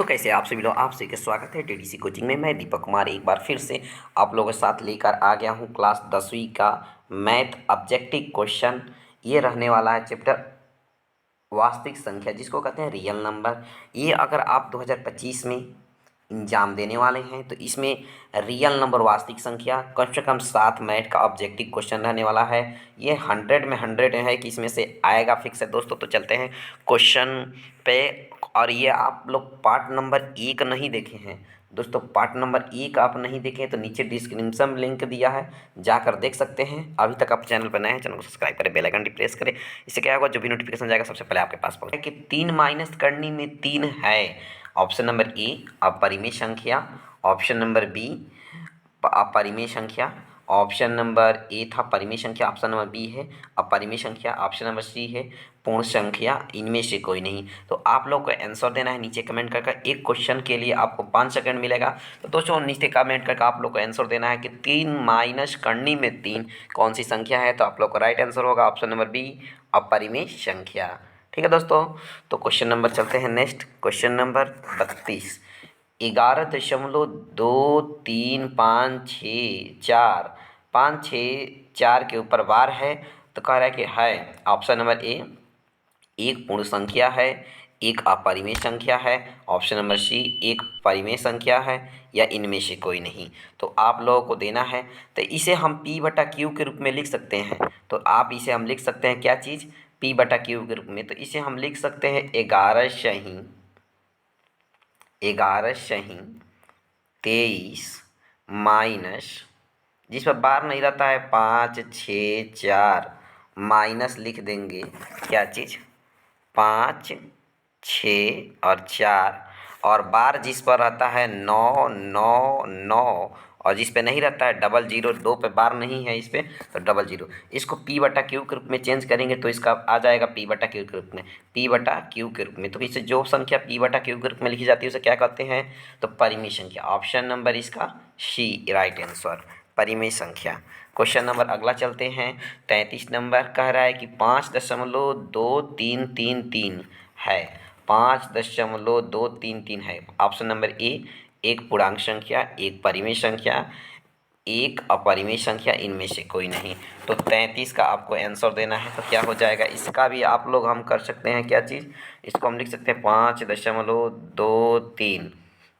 कैसे आप सभी लोग, आप सभी का स्वागत है टीडीसी कोचिंग में। मैं दीपक कुमार एक बार फिर से आप लोगों के साथ लेकर आ गया हूं क्लास 10वीं का मैथ ऑब्जेक्टिव क्वेश्चन। ये रहने वाला है चैप्टर वास्तविक संख्या, जिसको कहते हैं रियल नंबर। ये अगर आप 2025 में एग्जाम देने वाले हैं तो इसमें रियल नंबर वास्तविक संख्या कम से कम 7 मिनट का ऑब्जेक्टिव क्वेश्चन रहने वाला है। ये 100 में 100 है कि इसमें से आएगा फिक्स है दोस्तों। तो चलते हैं क्वेश्चन पे। और ये आप लोग पार्ट नंबर 1 नहीं देखे हैं दोस्तों, पार्ट नंबर 1 आप नहीं देखे तो नीचे डिस्क्रिप्शन में लिंक दिया है, जाकर देख सकते हैं। अभी तक आप चैनल पर नए हैं, चैनल को सब्सक्राइब करें, बेल आइकन प्रेस करें। इससे क्या होगा, जो भी नोटिफिकेशन जाएगा सबसे पहले आपके पास पहुंचे। कि 3 माइनस करनी में 3 है। ऑप्शन नंबर ए अपरिमेय संख्या, ऑप्शन नंबर बी अपरिमेय संख्या, ऑप्शन नंबर ए था परिमेय संख्या, ऑप्शन नंबर बी है अपरिमेय संख्या, ऑप्शन नंबर सी है पूर्ण संख्या, इनमें से कोई नहीं। तो आप लोग को आंसर देना है नीचे कमेंट करके। एक क्वेश्चन के लिए आपको 5 सेकंड मिलेगा। तो दोस्तों नीचे कमेंट करके आप लोग को आंसर देना है कि 3 माइनस करनी में 3 कौन सी संख्या है। तो आप लोग का राइट आंसर होगा ऑप्शन नंबर बी अपरिमेय संख्या। ठीक है दोस्तों, तो क्वेश्चन नंबर चलते हैं नेक्स्ट। क्वेश्चन नंबर 32, 11.235564 के ऊपर बार है। तो कह रहा है कि है ऑप्शन नंबर ए एक पूर्ण संख्या है, एक अपरिमेय संख्या है, ऑप्शन नंबर सी एक परिमेय संख्या है, या इनमें से कोई नहीं। तो आप लोगों को देना है। तो इसे हम P बटा क्यू के रूप में लिख सकते हैं। तो आप इसे हम लिख सकते हैं क्या चीज़, P बटा क्यू के रूप में। तो इसे हम लिख सकते हैं 11/23 माइनस, जिस पर बार नहीं रहता है 5 6 4 माइनस लिख देंगे क्या चीज़ 5 6 और 4, और बार जिस पर रहता है 9 9 9, और जिस पे नहीं रहता है 00, 2 पे बार नहीं है इस पे तो 00। इसको P बटा क्यू के रूप में चेंज करेंगे तो इसका आ जाएगा P बटा क्यू के रूप में, P बटा क्यू के रूप में। तो इसे जो संख्या P बटा क्यू के रूप में लिखी जाती है उसे क्या कहते हैं, तो परिमेय संख्या। ऑप्शन नंबर इसका सी राइट आंसर, परिमेय संख्या। क्वेश्चन नंबर अगला चलते हैं। 33 नंबर कह रहा है कि 5.2333 है, 5.233 है। ऑप्शन नंबर ए एक पूर्णांक संख्या, एक परिमेय संख्या, एक अपरिमेय संख्या, इनमें से कोई नहीं। तो 33 का आपको आंसर देना है। तो क्या हो जाएगा, इसका भी आप लोग हम कर सकते हैं क्या चीज़, इसको हम लिख सकते हैं 5.23।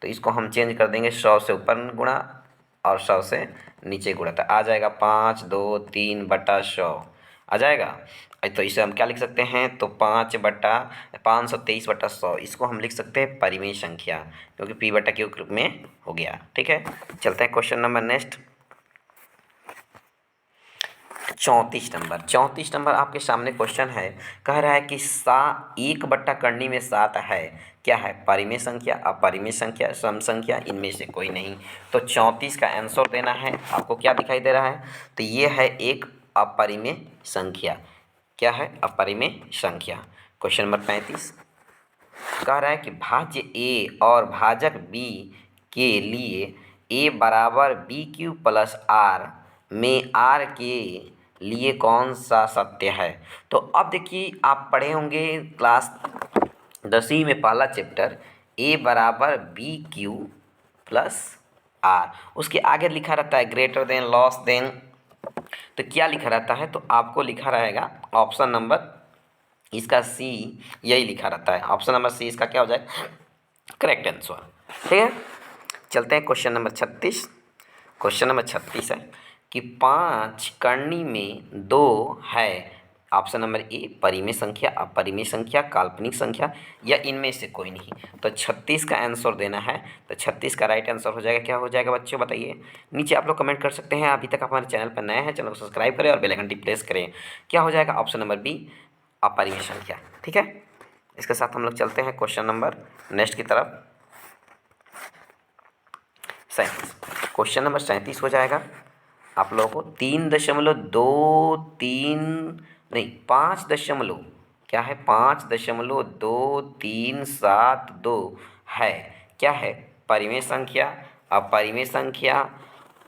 तो इसको हम चेंज कर देंगे 100 से ऊपर गुणा और 100 से नीचे गुणा। तो आ जाएगा 523/100 आ जाएगा। तो इसे हम क्या लिख सकते हैं, तो 523/100 इसको हम लिख सकते हैं परिमेय संख्या, क्योंकि P बटा क्यू के रूप में हो गया। ठीक है, चलते हैं क्वेश्चन नंबर नेक्स्ट। 34 नंबर आपके सामने क्वेश्चन है। कह रहा है कि 1/करनी में 7 है, क्या है, परिमेय संख्या, अपरिमेय संख्या, सम संख्या, इनमें से कोई नहीं। तो 34 का आंसर देना है। आपको क्या दिखाई दे रहा है, तो ये है एक अपरिमेय संख्या। क्या है, अपरिमेय संख्या। क्वेश्चन नंबर 35 कह रहा है कि भाज्य ए और भाजक बी के लिए ए बराबर बी क्यू प्लस आर में आर के लिए कौन सा सत्य है। तो अब देखिए, आप पढ़े होंगे क्लास 10वीं में पहला चैप्टर ए बराबर बी क्यू प्लस आर, उसके आगे लिखा रहता है ग्रेटर देन लॉस देन। तो क्या लिखा रहता है, तो आपको लिखा रहेगा ऑप्शन नंबर इसका सी, यही लिखा रहता है। ऑप्शन नंबर सी इसका क्या हो जाएगा, करेक्ट आंसर। ठीक है, चलते हैं क्वेश्चन नंबर 36। क्वेश्चन नंबर 36 है कि 5 करनी में 2 है। ऑप्शन नंबर ए परिमेय संख्या, अपरिमेय संख्या, काल्पनिक संख्या, या इनमें से कोई नहीं। तो 36 का आंसर देना है। तो 36 का राइट आंसर हो जाएगा, क्या हो जाएगा बच्चों बताइए। नीचे आप लोग कमेंट कर सकते हैं। अभी तक आप हमारे चैनल पर नए हैं, चैनल को सब्सक्राइब करें और बेल आइकन प्रेस करें। क्या हो जाएगा, ऑप्शन नंबर बी अपरिमेय संख्या। ठीक है, इसके साथ हम लोग चलते हैं क्वेश्चन नंबर नेक्स्ट की तरफ। 37, क्वेश्चन नंबर 37 हो जाएगा आप लोगों को 3.23 नहीं 5 क्या है 5.2372 है, क्या है, परिमेय संख्या, अपरिमेय संख्या,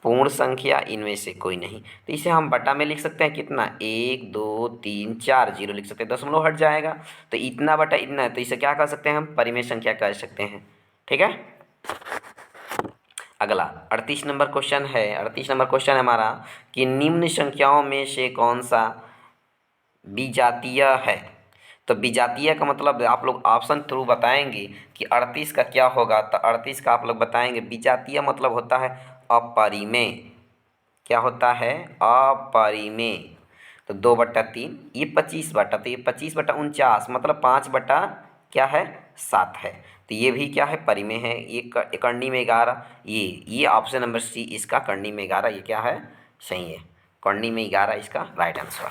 पूर्ण संख्या, इनमें से कोई नहीं। तो इसे हम बटा में लिख सकते हैं कितना, 1 2 3 4 जीरो लिख सकते हैं, दशमलव हट जाएगा। तो इतना बटा इतना है, तो इसे क्या कर सकते हैं हम, परिमेय संख्या कह सकते हैं। ठीक है। अगला 38 नंबर क्वेश्चन है। 38 नंबर क्वेश्चन है हमारा कि निम्न संख्याओं में से कौन सा विजातीय है। तो विजातीय का मतलब आप लोग ऑप्शन थ्रू बताएंगे कि 38 का क्या होगा। तो 38 का आप लोग बताएंगे विजातीय मतलब होता है अपरिमेय। क्या होता है? अपरिमेय। तो 2/3 ये 25 बटा, तो ये 25/49 मतलब 5 बटा क्या है 7 है। तो ये भी क्या है परिमेय है। ये करनी में 11, ये ऑप्शन नंबर सी इसका करनी में 11 ये क्या है सही है। करनी में 11 इसका राइट आंसर।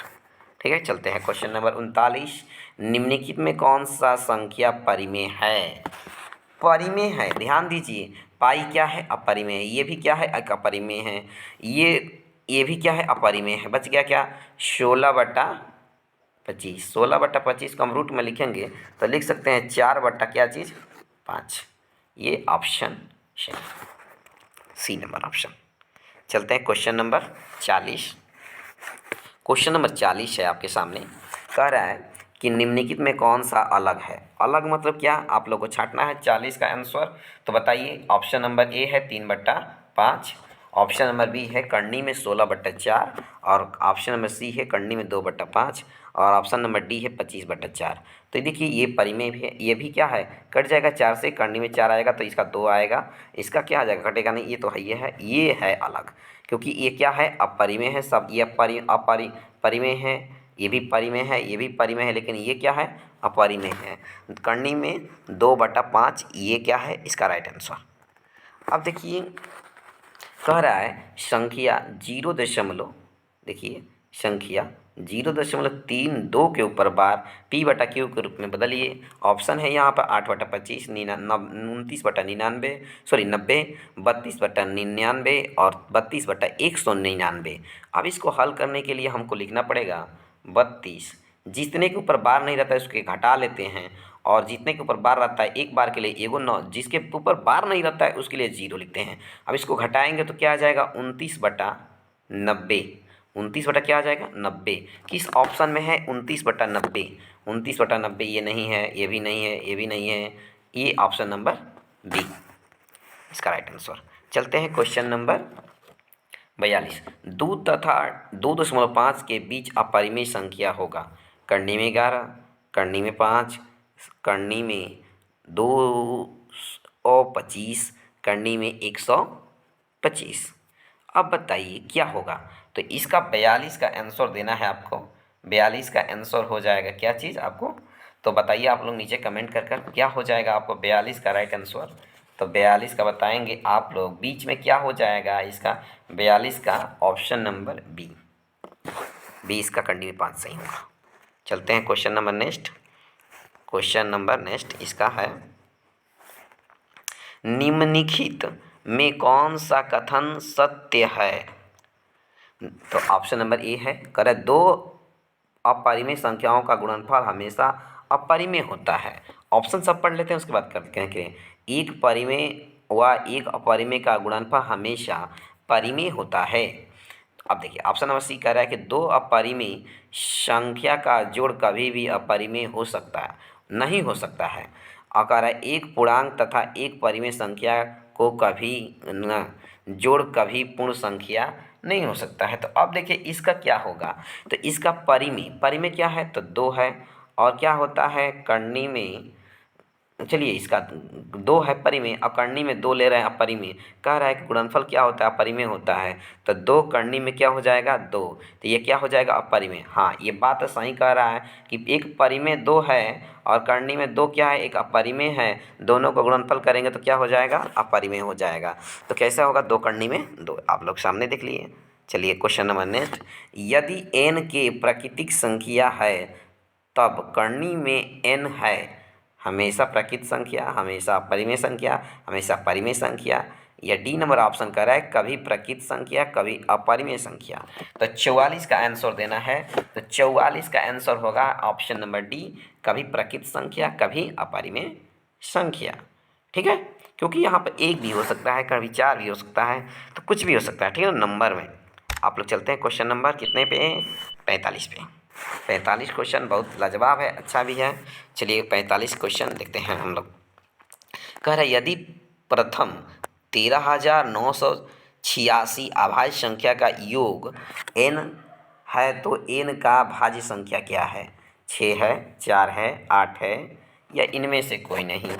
ठीक है, चलते हैं क्वेश्चन नंबर 39। निम्नलिखित में कौन सा संख्या परिमेय है? परिमेय है, ध्यान दीजिए। पाई क्या है? अपरिमेय है। ये भी क्या है? एक अपरिमेय है। ये भी क्या है? अपरिमेय है। बच गया क्या? 16/25। 16/25 को हम रूट में लिखेंगे तो लिख सकते हैं 4 बटा क्या चीज़ 5। ये ऑप्शन सी नंबर ऑप्शन। चलते हैं क्वेश्चन नंबर 40। क्वेश्चन नंबर 40 है आपके सामने। कह रहा है कि निम्नलिखित में कौन सा अलग है। अलग मतलब क्या? आप लोग को छांटना है 40 का आंसर। तो बताइए, ऑप्शन नंबर ए है 3/5, ऑप्शन नंबर बी है करनी में 16/4 और ऑप्शन नंबर सी है करनी में 2/5 और ऑप्शन नंबर डी है 25/4। तो देखिए ये परिमेय भी है, ये भी क्या है कट जाएगा 4 से, करनी में 4 आएगा तो इसका 2 आएगा, इसका क्या आ जाएगा कटेगा नहीं, ये तो है ये है अलग। क्योंकि ये क्या है अपरिमेय है सब, ये परिमेय है, ये भी परिमेय है, ये भी परिमेय है, लेकिन ये क्या है अपरिमेय है। करनी में 2/5 ये क्या है इसका राइट आंसर। अब देखिए कह रहा है संख्या 0 देखिए संख्या 0.32 के ऊपर बार p/q के रूप में बदलिए। ऑप्शन है यहाँ पर 8/25, 29/99, सॉरी 90, 32/99 और 32/199। अब इसको हल करने के लिए हमको लिखना पड़ेगा 32। जितने के ऊपर बार नहीं रहता है उसके घटा लेते हैं और जितने के ऊपर बार रहता है एक बार के लिए एगो 9, जिसके ऊपर बार नहीं रहता है उसके लिए 0 लिखते हैं। अब इसको घटाएंगे तो क्या आ जाएगा 29/90। 29 बटा क्या आ जाएगा 90। किस ऑप्शन में है 29/90? 29/90 ये नहीं है, ये भी नहीं है, ये भी नहीं है, ये ऑप्शन नंबर बी इसका राइट आंसर। चलते हैं क्वेश्चन नंबर 42। 2 तथा 2.5 के बीच अपरिमेय संख्या होगा। करनी में 11, करनी में 5, करनी में 225, करनी में 125। अब बताइए क्या होगा। तो इसका 42 का आंसर देना है आपको। 42 का आंसर हो जाएगा क्या चीज़ आपको। तो बताइए आप लोग नीचे कमेंट कर कर क्या हो जाएगा आपको 42 का राइट आंसर। तो 42 का बताएंगे आप लोग, बीच में क्या हो जाएगा इसका 42 का ऑप्शन नंबर बी। 20 का कंडी में 5 सही होगा। चलते हैं question number next. Question number next इसका है निम्नलिखित में कौन सा कथन सत्य है। तो ऑप्शन नंबर ए है करे 2 अपरिमेय संख्याओं का गुणनफल हमेशा अपरिमेय होता है। ऑप्शन सब पढ़ लेते हैं उसके बाद करते हैं कि एक परिमेय व एक अपरिमेय का गुणनफल हमेशा परिमेय होता है। अब देखिए ऑप्शन नंबर सी कह रहा है कि 2 अपरिमेय संख्या का जोड़ कभी भी अपरिमेय हो सकता है नहीं हो सकता है। और कह रहा है एक पूर्णांक तथा एक परिमेय संख्या को कभी न जोड़ कभी पूर्ण संख्या नहीं हो सकता है। तो अब देखिए इसका क्या होगा। तो इसका परिमेय क्या है तो 2 है और क्या होता है करनी में, चलिए इसका 2 है परिमेय और करनी में 2 ले रहे हैं अपरिमेय। कह रहा है कि गुणनफल क्या होता है अपरिमेय होता है। तो 2 करनी में क्या हो जाएगा 2, तो ये क्या हो जाएगा अपरिमेय। हाँ ये बात सही कह रहा है कि एक परिमेय 2 है और करनी में 2 क्या है एक अपरिमेय है, दोनों को गुणनफल करेंगे तो क्या हो जाएगा अपरिमेय हो जाएगा। तो कैसा होगा 2 करनी में 2, आप लोग सामने देख लिए। चलिए क्वेश्चन नंबर नेक्स्ट। यदि n के प्राकृतिक संख्या है तब करनी में n है हमेशा प्राकृतिक संख्या, हमेशा परिमेय संख्या, हमेशा परिमेय संख्या, या डी नंबर ऑप्शन कर रहा है कभी प्राकृतिक संख्या कभी अपरिमेय संख्या। तो 44 का आंसर देना है। तो 44 का आंसर होगा ऑप्शन नंबर डी कभी प्राकृतिक संख्या कभी अपरिमेय संख्या। ठीक है, क्योंकि यहाँ पर 1 भी हो सकता है कभी 4 भी हो सकता है, तो कुछ भी हो सकता है। ठीक है नंबर में। आप लोग चलते हैं क्वेश्चन नंबर कितने पे 45 पे। 45 क्वेश्चन बहुत लाजवाब है, अच्छा भी है। चलिए 45 क्वेश्चन देखते हैं हम लोग। कह रहा है यदि प्रथम 13,986 अभाज्य संख्या का योग n है तो n का भाज्य संख्या क्या है? 6 है, 4 है, 8 है या इनमें से कोई नहीं।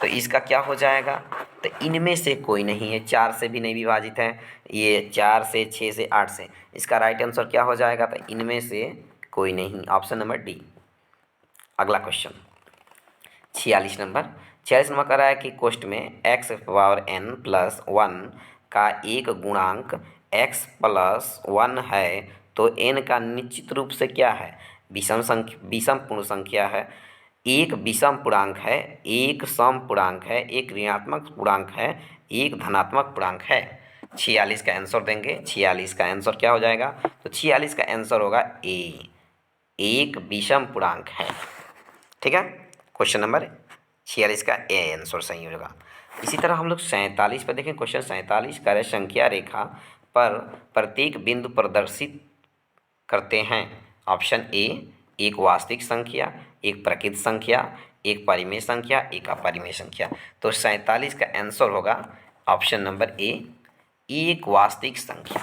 तो इसका क्या हो जाएगा? तो इनमें से कोई नहीं है, 4 से भी नहीं विभाजित है, ये 4 से, 6 से, 8 से। इसका राइट आंसर क्या हो जाएगा? तो इनमें से कोई नहीं, ऑप्शन नंबर डी। अगला क्वेश्चन 46 नंबर कह रहा है कि कोष्ट में x⁴n+1 का एक गुणांक x+1 है तो n का निश्चित रूप से क्या है? विषम पूर्ण संख्या है, एक विषम पूर्णांक है, एक सम पूर्णांक है, एक ऋणात्मक पूर्णांक है, एक धनात्मक पूर्णांक है। 46 का आंसर देंगे। 46 का आंसर क्या हो जाएगा? तो 46 का आंसर होगा ए, एक विषम पूर्णांक है। ठीक है, क्वेश्चन नंबर 46 का ए आंसर सही होगा। इसी तरह हम लोग 47 पर देखें। क्वेश्चन 47 कह रहे संख्या रेखा पर प्रत्येक बिंदु प्रदर्शित करते हैं। ऑप्शन ए एक वास्तविक संख्या, एक प्रकृत संख्या, एक परिमेय संख्या, एक अपरिमेय संख्या। तो 47 का आंसर होगा ऑप्शन नंबर ए, एक वास्तविक संख्या।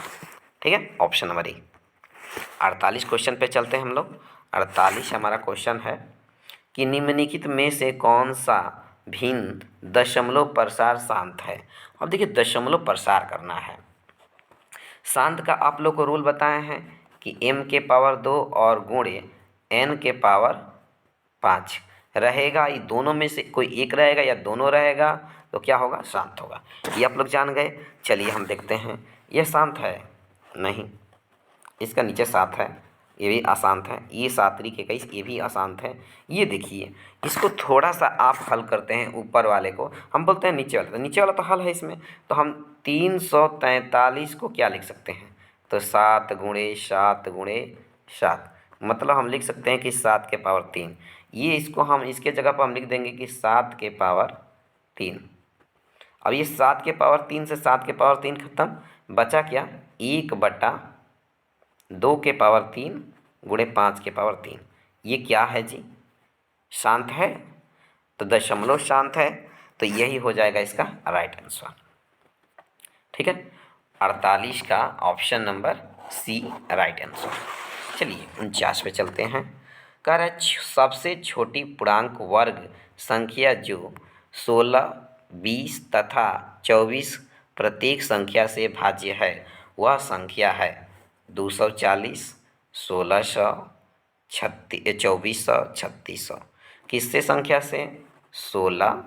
ठीक है, ऑप्शन नंबर ए। 48 क्वेश्चन पे चलते हैं हम लोग। 48 हमारा क्वेश्चन है कि निम्नलिखित में से कौन सा भिन्न दशमलव प्रसार शांत है। अब देखिए दशमलव प्रसार करना है। शांत का आप लोग को रूल बताए हैं कि m⁻2 और गुणे n⁻5 रहेगा। ये दोनों में से कोई एक रहेगा या दोनों रहेगा तो क्या होगा? शांत होगा। ये आप लोग जान गए। चलिए हम देखते हैं, यह शांत है? नहीं, इसका नीचे 7 है, ये भी अशांत है। ये 7 × 21, ये भी अशांत है। ये देखिए, इसको थोड़ा सा आप हल करते हैं। ऊपर वाले को हम बोलते हैं नीचे वाला, तो नीचे वाला तो हल है इसमें। तो हम 343 को क्या लिख सकते हैं? तो 7 × 7 × 7, मतलब हम लिख सकते हैं कि 7⁻3। ये इसको हम इसके जगह पर हम लिख देंगे कि 7⁻3। अब ये 7⁻3 से 7⁻3 खत्म, बचा क्या? 1/2⁻3 × 5⁻3। ये क्या है जी? शांत है? तो दशमलव शांत है, तो यही हो जाएगा इसका राइट आंसर। ठीक है, 48 का option number C right answer. चलिए 49 पे चलते हैं। कह रहा है सबसे छोटी पूर्णांक वर्ग संख्या जो 16, 20 तथा 24 प्रत्येक संख्या से भाज्य है वह संख्या है 240, 1600, 2400, 3600। किससे संख्या से? 16,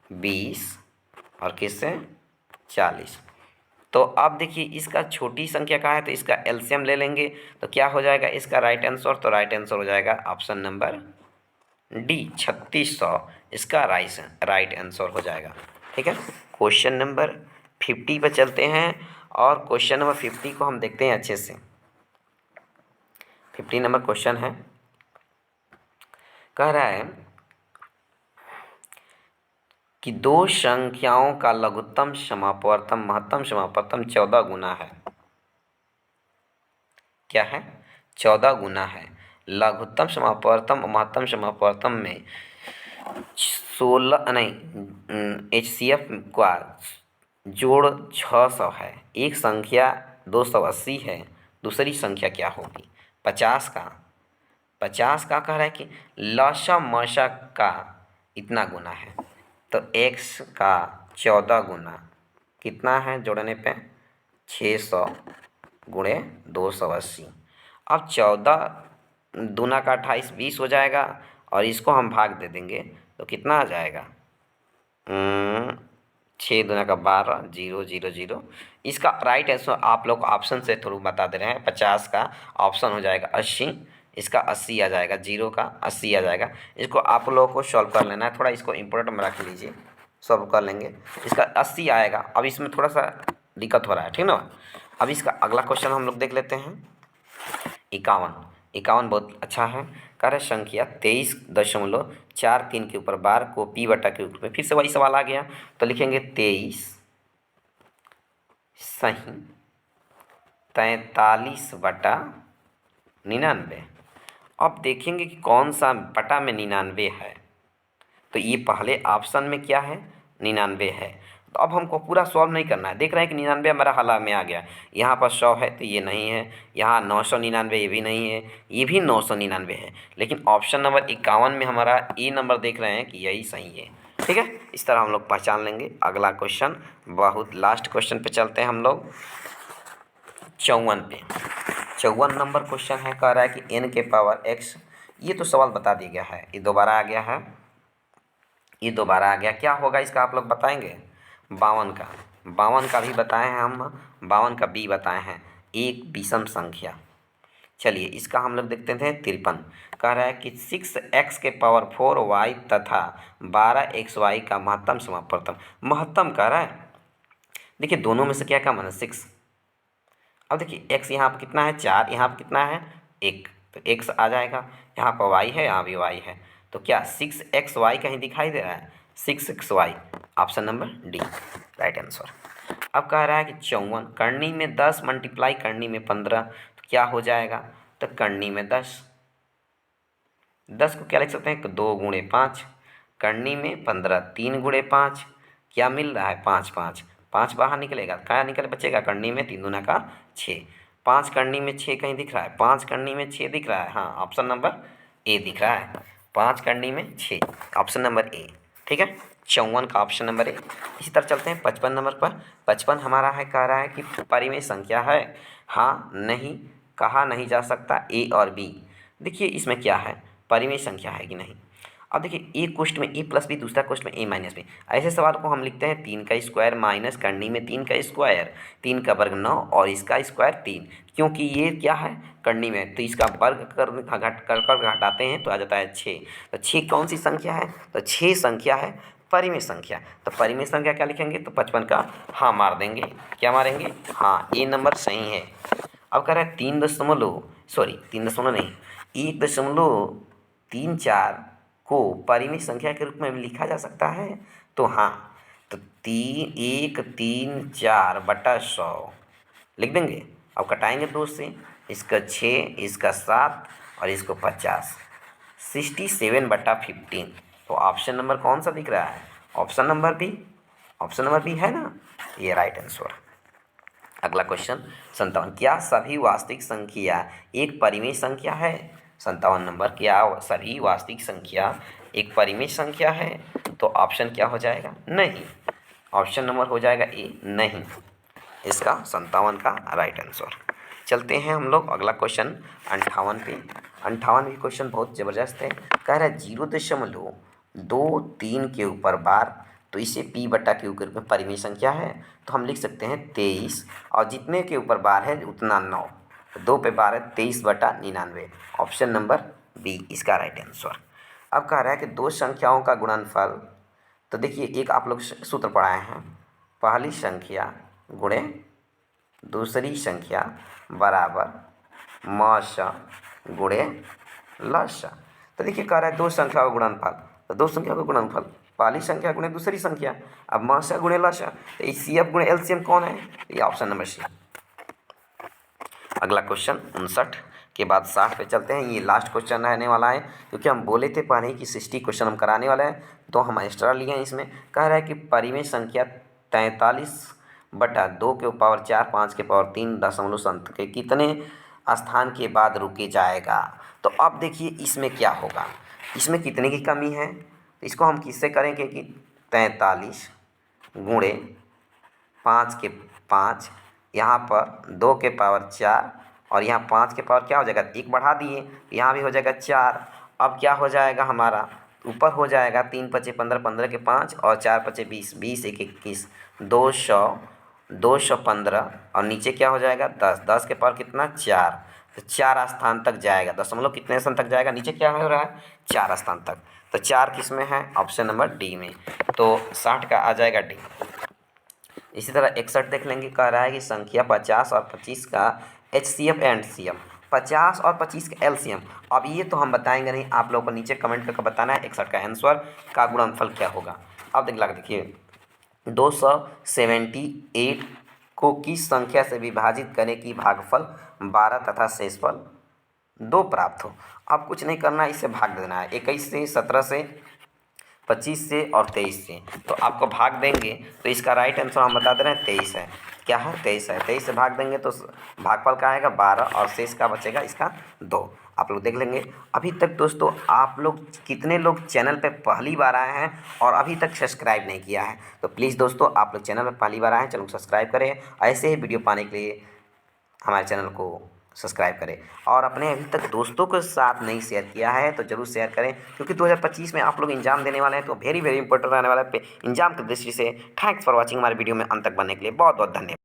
20 और किससे? 40। तो अब देखिए इसका छोटी संख्या कहाँ है, तो इसका एलसीएम ले लेंगे तो क्या हो जाएगा इसका राइट आंसर? तो राइट आंसर हो जाएगा ऑप्शन नंबर डी, 3600 इसका राइट आंसर हो जाएगा। ठीक है, क्वेश्चन नंबर 50 पर चलते हैं और क्वेश्चन नंबर 50 को हम देखते हैं अच्छे से। 50 नंबर क्वेश्चन है, कह रहा है कि दो संख्याओं का लघुत्तम समापवर्तन महत्तम समापवर्तन 14 गुना है। क्या है? 14 गुना है। लघुत्तम समापवर्तन महत्तम समापवर्तन में 16 नहीं, HCF का जोड़ 600 है। एक संख्या 280 है, दूसरी संख्या क्या होगी? 50 का। 50 का कह रहा है कि लसा का इतना गुना है, तो x का 14 गुना कितना है जोड़ने पे? 600 × 280। अब 14 दूना का 28, 20 हो जाएगा और इसको हम भाग दे देंगे तो कितना आ जाएगा? 6 दूना का 12, 0 0 0। इसका राइट आंसर आप लोग ऑप्शन से थ्रू बता दे रहे हैं। 50 का ऑप्शन हो जाएगा 80, इसका 80 आ जाएगा, 0 का 80 आ जाएगा। इसको आप लोगों को सॉल्व कर लेना है, थोड़ा इसको इम्पोर्टेंट में रख लीजिए, सॉल्व कर लेंगे। इसका 80 आएगा। अब इसमें थोड़ा सा दिक्कत हो रहा है, ठीक ना। अब इसका अगला क्वेश्चन हम लोग देख लेते हैं। 51 बहुत अच्छा है। कार्य संख्या 23.43 के ऊपर बार को p बटा के रूप में, फिर से वही सवाल आ गया तो लिखेंगे 23 सही 43/99। अब देखेंगे कि कौन सा बटा में 99 है। तो ये पहले ऑप्शन में क्या है, 99 है। तो अब हमको पूरा सॉल्व नहीं करना है। देख रहे हैं कि 99 हमारा हल में आ गया। यहाँ पर 100 है तो ये नहीं है, यहाँ 999 ये भी नहीं है, ये भी 999 है। लेकिन ऑप्शन नंबर 51 में हमारा ए नंबर देख रहे हैं कि यही सही है। ठीक है, इस तरह हम लोग पहचान लेंगे। अगला क्वेश्चन, बहुत लास्ट क्वेश्चन पे चलते हैं हम लोग, 54 पे। 54 नंबर क्वेश्चन है, कह रहा है कि n के पावर x, ये तो सवाल बता दिया गया है, ये दोबारा आ गया है, ये दोबारा आ गया। क्या होगा इसका आप लोग बताएंगे? 52 का भी बताए हैं हम, 52 का बी बताए हैं, एक विषम संख्या। चलिए इसका हम लोग देखते थे 53। कह रहा है कि 6x के पावर 4y तथा 12xy का महत्तम समापवर्तन। महत्तम कह रहा है, देखिए दोनों में से क्या कम है, 6। अब देखिए x यहाँ पर कितना है, 4, यहाँ पर कितना है, 1, तो x आ जाएगा। यहाँ पर y है, यहाँ भी y है, तो क्या 6xy कहीं दिखाई दे रहा है? 6xy, option number D right answer. अब कह रहा है कि 54 करनी में 10 मल्टीप्लाई करनी में 15, तो क्या हो जाएगा? तो करनी में 10, 10 को क्या लिख सकते हैं, 2 गुणे 5, करनी में 15, 3 गुणे 5, क्या मिल रहा है, 5 5, 5 बाहर निकलेगा, क्या निकल बचेगा, करनी में 3 दूना का 6, 5 करनी में 6 कहीं दिख रहा है, 5 करनी में 6 दिख रहा है, हाँ ऑप्शन नंबर ए दिख रहा है, 5 करनी में 6, ऑप्शन नंबर ए। ठीक है, 54 का ऑप्शन नंबर ए। इसी तरह चलते हैं 55 नंबर पर। 55 हमारा है, कह रहा है कि परिमेय संख्या है, हाँ नहीं, कहा नहीं जा सकता, ए और बी। देखिए इसमें क्या है, परिमेय संख्या है कि नहीं। अब देखिए एक क्वेश्चन में ए प्लस बी, दूसरा क्वेश्चन में ए माइनस बी। ऐसे सवाल को हम लिखते हैं 3 का स्क्वायर माइनस करनी में 3 का स्क्वायर, 3 का वर्ग 9 और इसका स्क्वायर 3, क्योंकि ये क्या है करनी में, तो इसका वर्ग कर घटाते हैं तो आ जाता है 6। तो 6 कौन सी संख्या है, तो 6 संख्या है परिमेय संख्या। तो परिमेय संख्या क्या लिखेंगे, तो 55 का हाँ मार देंगे, क्या मारेंगे, हाँ ए नंबर सही है। अब कह रहा है 3 दशमलव नहीं, 1.34 को परिमेय संख्या के रूप में भी लिखा जा सकता है। तो हाँ, तो 134/100 लिख देंगे। अब कटाएंगे 2 से, इसका 6, इसका 7 और इसको 50, 67/15। तो ऑप्शन नंबर कौन सा दिख रहा है, option number B, option number B है ना, ये राइट आंसर। अगला क्वेश्चन 57, क्या सभी वास्तविक संख्या एक परिमेय संख्या है? 57 नंबर, क्या सभी वास्तविक संख्या एक परिमेय संख्या है? तो ऑप्शन क्या हो जाएगा, नहीं, ऑप्शन नंबर हो जाएगा ए, नहीं, इसका 57 का राइट आंसर। चलते हैं हम लोग अगला क्वेश्चन 58 पे। 58 भी क्वेश्चन बहुत ज़बरदस्त है, कह रहा है 0.23 के ऊपर बार, तो इसे p/q के रूप में परिमेय संख्या है। तो हम लिख सकते हैं 23, और जितने के ऊपर बार है उतना 9, 2 पे बार है, 23/99, ऑप्शन नंबर बी इसका राइट आंसर। अब कह रहा है कि दो संख्याओं का गुणनफल, तो देखिए एक आप लोग सूत्र पढ़ाए हैं, पहली संख्या गुणे दूसरी संख्या बराबर मश गुणे लश। तो देखिए कह रहा है दो संख्या का गुणनफल, तो दो संख्या का गुणनफल पहली संख्या गुणे दूसरी संख्या, अब मश गुणे लश, तो CF गुणे LCM कौन है, ये ऑप्शन नंबर सी। अगला क्वेश्चन 59 के बाद 60 पे चलते हैं। ये लास्ट क्वेश्चन रहने वाला है, क्योंकि हम बोले थे पहले कि 60 क्वेश्चन हम कराने वाले हैं, तो हम एक्स्ट्रा लिए हैं इसमें। कह रहा है कि परिमेय संख्या 43/2 के पावर 4, 5 के पावर 3 दशमलव संत के कितने स्थान के बाद रुके जाएगा? तो अब देखिए इसमें क्या होगा, इसमें कितने की कमी है, इसको हम किससे करेंगे कि 43 गुणे 5 के 5, यहाँ पर 2 के पावर 4 और यहाँ 5 के पावर क्या हो जाएगा, 1 बढ़ा दिए, यहाँ भी हो जाएगा 4। अब क्या हो जाएगा हमारा, ऊपर हो जाएगा 3 पचे 15, 15 के 5 और 4 पचे 20, 20 1 21, 215 और नीचे क्या हो जाएगा 10, 10 के पावर कितना 4, तो 4 स्थान तक जाएगा, दशमलव कितने स्थान तक जाएगा, नीचे क्या हो रहा है 4 स्थान तक, तो 4 किस में है, ऑप्शन नंबर डी में, तो 60 का आ जाएगा डी। इसी तरह 61 देख लेंगे, कह रहा है कि संख्या 50 और 25 का HCF एंड CF, 50 और 25 का LCM। अब ये तो हम बताएंगे नहीं, आप लोगों को नीचे कमेंट करके बताना है 61 का आंसर का गुणनफल क्या होगा। अब देखिए 278 को किस संख्या से विभाजित करें कि भागफल 12 तथा शेषफल 2 प्राप्त हो। अब कुछ नहीं करना है, इसे भाग देना है, 21 से 17 से 25 से और 23 से, तो आपको भाग देंगे तो इसका राइट आंसर हम बता दे रहे हैं 23 है। क्या है? 23 है। 23 से भाग देंगे तो भागफल का आएगा 12 और शेष का बचेगा इसका 2। आप लोग देख लेंगे। अभी तक दोस्तों आप लोग कितने लोग चैनल पे पहली बार आए हैं और अभी तक सब्सक्राइब नहीं किया है, तो प्लीज़ दोस्तों आप लोग चैनल पे पहली बार आए हैं, चैनल को सब्सक्राइब करें। ऐसे ही वीडियो पाने के लिए हमारे चैनल को सब्सक्राइब करें और अपने अभी तक दोस्तों के साथ नहीं शेयर किया है तो ज़रूर शेयर करें, क्योंकि 2025 में आप लोग एग्जाम देने वाले हैं, तो वेरी वेरी इंपॉर्टेंट रहने वाला है एग्जाम की दृष्टि से। थैंक्स फॉर वॉचिंग हमारे वीडियो में अंत तक बनने के लिए बहुत बहुत धन्यवाद।